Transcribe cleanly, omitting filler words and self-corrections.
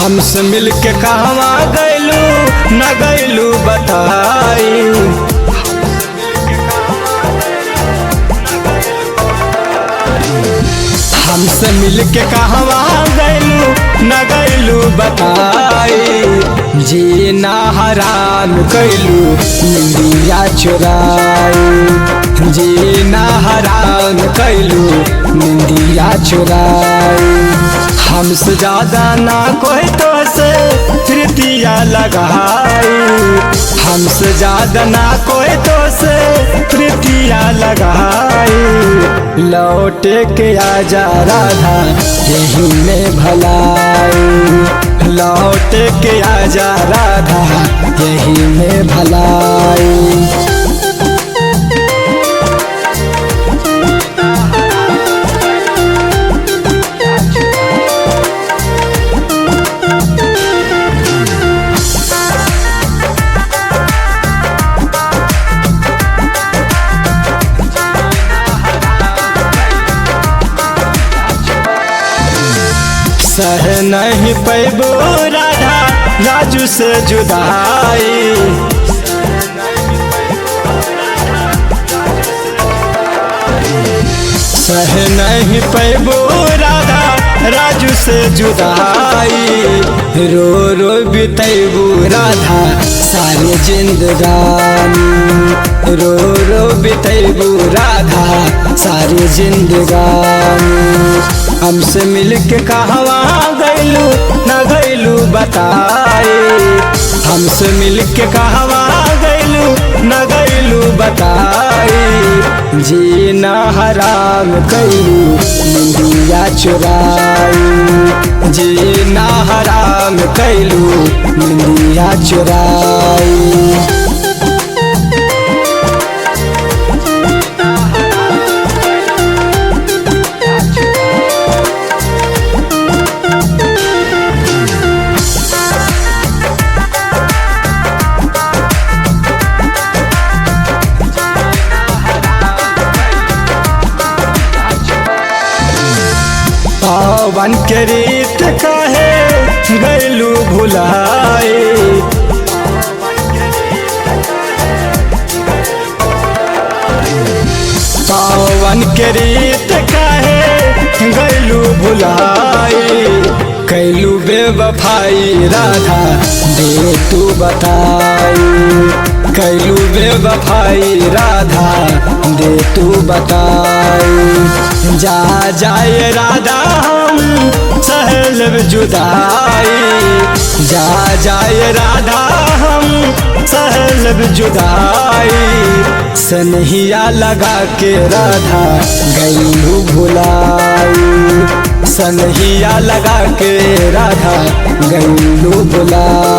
हमसे मिलके कहवा गैलू न गैलू बताई। हमसे मिलके कहवा गैलू न गैलू बताई। जीना हराम कैलू निंदिया चुराई। जीना हराम कैलू निंदिया चुराई। हमसे ज्यादा ना कोई तो से प्रीतिया लगाई। हमसे ज्यादा ना कोई तो से प्रीतिया लगाई। लौट के आजा राधा यही में भलाई। लौट के आजा राधा यही में भलाई। सह नहीं पैबो राधा राजू से जुदाई। सह नहीं पैबो राधा राजू से जुदाई। रो रो बितैबू राधा सारी जिंदगानी। रो रो बितैबू राधा सारी जिंदगानी। हमसे मिलके कहवा गैलू न गैलू बताई। हमसे मिलके कहवा गैलू न गैलू बताई। जीना हराम कैलू निंदिया चुराई। जीना हराम कैलू निंदिया चुराई। पावन के रीत कहे गैलू भुलाई। पावन के रीत कहे गैलू भुलाई। कैलू बेवफाई राधा दे तू बताई। कैलू बेवफाई राधा दे तू बताई। जा जाए राधा हम सहल जुदाई। जा जाए राधा हम सहल जुदाई। सनहिया लगा के राधा गैलू भुलाई। सनहिया लगा के राधा गैलू भुलाई।